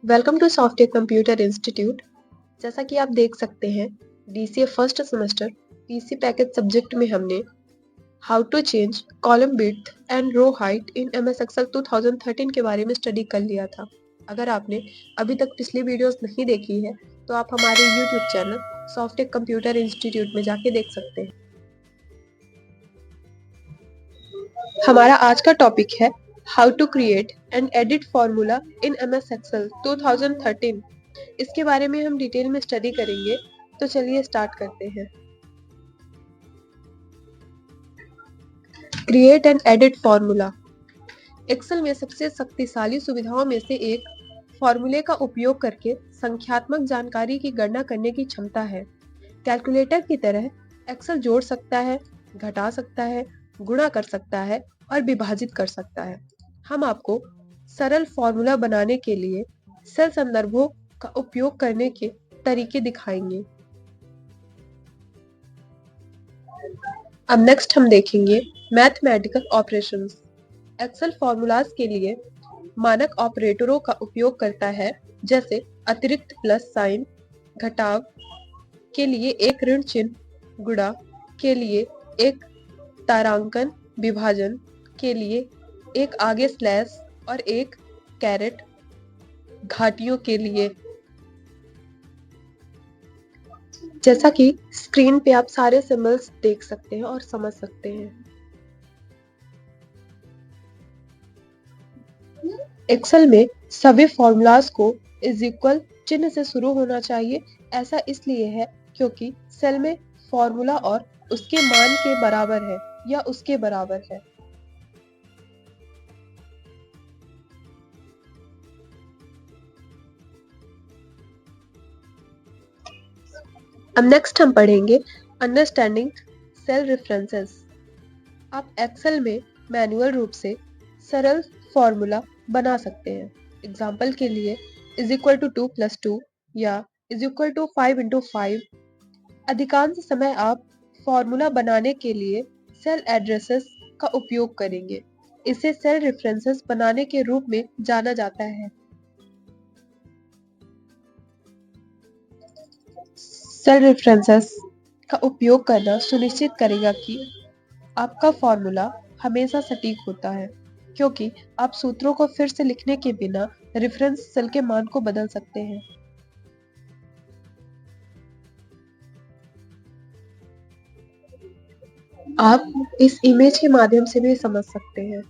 Welcome to software computer institute. जैसा कि आप देख सकते हैं, DCA first semester PC package subject में हमने how to change column width and row height in MS Excel 2013 के बारे में स्टडी कर लिया था। अगर आपने अभी तक पिछली वीडियोस नहीं देखी है तो आप हमारे YouTube channel software computer institute में जाके देख सकते हैं। हमारा आज का टॉपिक है how to create and edit formula in MS Excel 2013। इसके बारे में हम डिटेल में स्टडी करेंगे, तो चलिए स्टार्ट करते हैं। Create and edit formula Excel में सबसे शक्तिशाली सुविधाओं में से एक फॉर्मूले का उपयोग करके संख्यात्मक जानकारी की गणना करने की क्षमता है। कैलकुलेटर की तरह एक्सेल जोड़ सकता है, घटा सकता है, गुणा कर सकता है और विभाजित कर सकता है। हम आपको सरल फॉर्मूला बनाने के लिए सेल संदर्भों का उपयोग करने के तरीके दिखाएंगे। अब नेक्स्ट हम देखेंगे मैथमेटिकल ऑपरेशंस। एक्सेल फॉर्मूलाज के लिए मानक ऑपरेटरों का उपयोग करता है, जैसे अतिरिक्त प्लस साइन, घटाव के लिए एक ऋण चिन्ह, गुणा के लिए एक तारांकन, विभाजन के लिए एक आगे स्लैश और एक कैरेट, घाटियों के लिए। जैसा कि स्क्रीन पे आप सारे सिंबल्स देख सकते हैं और समझ सकते हैं। एक्सेल में सभी फॉर्मूलाज को इज इक्वल चिन्ह से शुरू होना चाहिए। ऐसा इसलिए है क्योंकि सेल में फॉर्मूला और उसके मान के बराबर है या उसके बराबर है। अब नेक्स्ट हम पढ़ेंगे अंडरस्टैंडिंग सेल रेफरेंसेस। आप एक्सेल में मैन्युअल रूप से सरल फॉर्मूला बना सकते हैं। एग्जाम्पल के लिए इज इक्वल टू 2 + 2 या इज इक्वल टू 5 × 5। अधिकांश समय आप फॉर्मूला बनाने के लिए सेल एड्रेसेस का उपयोग करेंगे। इसे सेल रेफरेंसेस बनाने के रूप में जाना जाता है। सेल रेफरेंसेस का उपयोग करना सुनिश्चित करेगा कि आपका फॉर्मूला हमेशा सटीक होता है, क्योंकि आप सूत्रों को फिर से लिखने के बिना रेफरेंस सेल के मान को बदल सकते हैं। आप इस इमेज के माध्यम से भी समझ सकते हैं।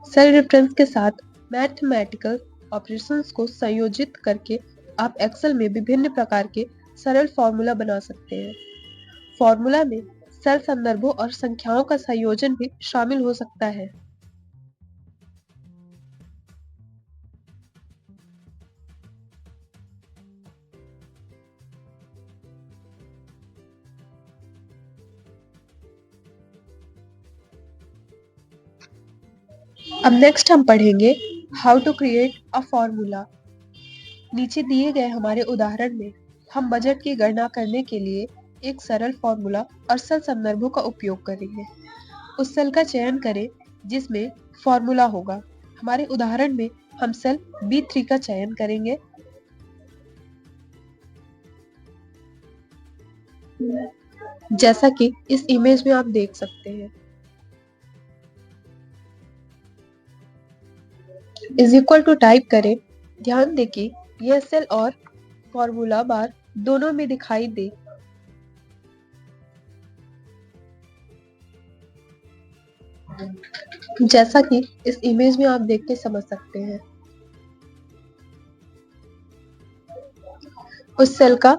सेल रेफरेंस के साथ मैथमेटिकल ऑपरेशंस को संयोजित करके आप एक्सेल में विभिन्न प्रकार के सरल फॉर्मूला बना सकते हैं। फॉर्मूला में सेल संदर्भों और संख्याओं का संयोजन भी शामिल हो सकता है। अब नेक्स्ट हम पढ़ेंगे how to create a formula. नीचे दिए गए हमारे उदाहरण में हम बजट की गणना करने के लिए एक सरल फॉर्मूला और सेल संदर्भों का उपयोग करेंगे। उस सेल का चयन करें जिसमें फॉर्मूला होगा। हमारे उदाहरण में हम सेल B3 का चयन करेंगे। जैसा कि इस इमेज में आप देख सकते हैं। इज इक्वल टू टाइप करें। ध्यान दें कि यह सेल और फॉर्मूला बार दोनों में दिखाई दे। जैसा कि इस इमेज में आप देख के समझ सकते हैं। उस सेल का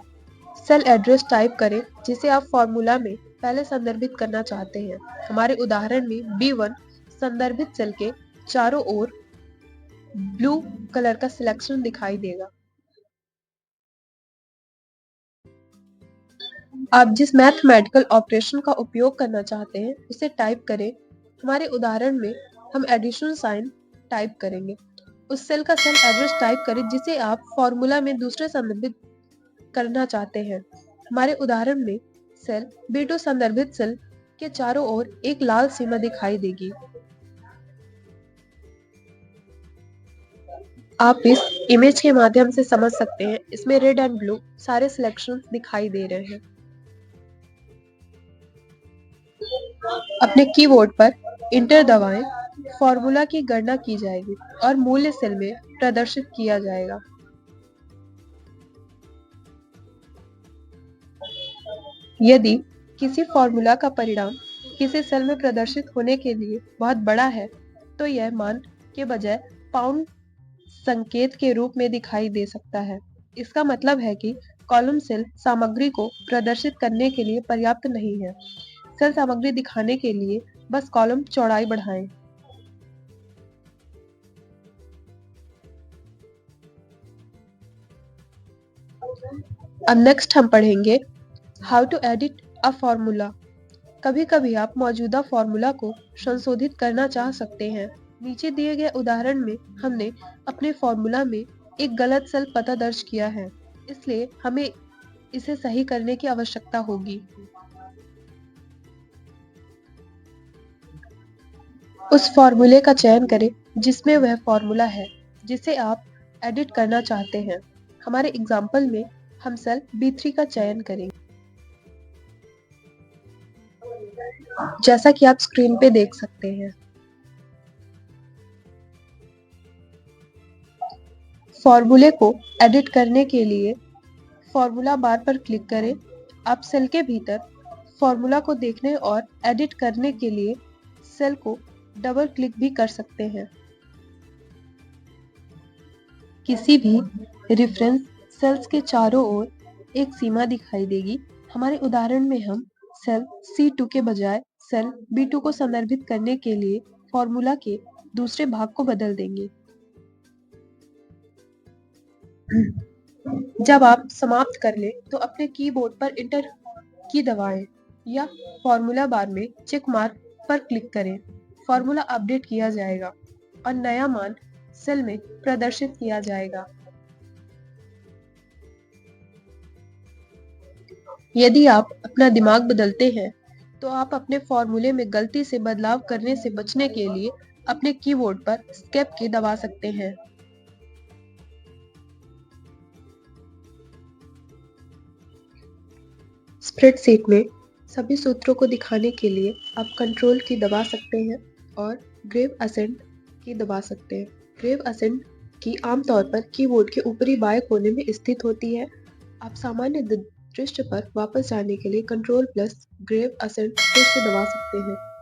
सेल एड्रेस टाइप करें जिसे आप फॉर्मूला में पहले संदर्भित करना चाहते हैं। हमारे उदाहरण में B1 संदर्भित सेल के चारों ओर ब्लू कलर का सिलेक्शन दिखाई देगा। आप जिस मैथमेटिकल ऑपरेशन का उपयोग करना चाहते हैं उसे टाइप करें। हमारे उदाहरण में हम एडिशन साइन टाइप करेंगे। उस सेल का सेल एड्रेस टाइप करें जिसे आप फॉर्मूला में दूसरे संदर्भित करना चाहते हैं। हमारे उदाहरण में सेल B2 संदर्भित सेल के चारों ओर एक लाल सीमा दिखाई देगी। आप इस इमेज के माध्यम से समझ सकते हैं, इसमें रेड एंड ब्लू सारे सिलेक्शंस दिखाई दे रहे हैं। अपने कीबोर्ड पर इंटर दबाएं, फॉर्मूला की गणना की जाएगी और मूल्य सेल में प्रदर्शित किया जाएगा। यदि किसी फॉर्मूला का परिणाम किसी सेल में प्रदर्शित होने के लिए बहुत बड़ा है, तो यह मान के बजाय पाउंड संकेत के रूप में दिखाई दे सकता है। इसका मतलब है कि कॉलम सेल सामग्री को प्रदर्शित करने के लिए पर्याप्त नहीं है। सेल सामग्री दिखाने के लिए बस कॉलम चौड़ाई बढ़ाएं। अब नेक्स्ट हम पढ़ेंगे how to edit a formula. कभी-कभी आप मौजूदा फॉर्मूला को संशोधित करना चाह सकते हैं। नीचे दिए गए उदाहरण में हमने अपने फॉर्मूला में एक गलत सेल पता दर्ज किया है, इसलिए हमें इसे सही करने की आवश्यकता होगी। उस फॉर्मूले का चयन करें जिसमें वह फॉर्मूला है जिसे आप एडिट करना चाहते हैं। हमारे एग्जाम्पल में हम सेल B3 का चयन करेंगे। जैसा कि आप स्क्रीन पे देख सकते हैं। फॉर्मूले को एडिट करने के लिए फॉर्मूला बार पर क्लिक करें। आप सेल के भीतर फॉर्मूला को देखने और एडिट करने के लिए सेल को डबल क्लिक भी कर सकते हैं। किसी भी रेफरेंस सेल्स के चारों ओर एक सीमा दिखाई देगी। हमारे उदाहरण में हम सेल C2 के बजाय सेल B2 को संदर्भित करने के लिए फॉर्मूला के दूसरे भाग को बदल देंगे। जब आप समाप्त कर लें तो अपने कीबोर्ड पर इंटर की दबाएं या फॉर्मूला बार में चेक मार्क पर क्लिक करें। फॉर्मूला अपडेट किया जाएगा और नया मान सेल में प्रदर्शित किया जाएगा। यदि आप अपना दिमाग बदलते हैं, तो आप अपने फॉर्मूले में गलती से बदलाव करने से बचने के लिए अपने कीबोर्ड पर एस्केप की दबा सकते हैं। स्प्रेडशीट में सभी सूत्रों को दिखाने के लिए आप कंट्रोल की दबा सकते हैं और ग्रेव असेंट की दबा सकते हैं। ग्रेव असेंट की आमतौर पर कीबोर्ड के ऊपरी बाएं कोने में स्थित होती है। आप सामान्य दृश्य पर वापस जाने के लिए कंट्रोल प्लस ग्रेव असेंट फिर से दबा सकते हैं।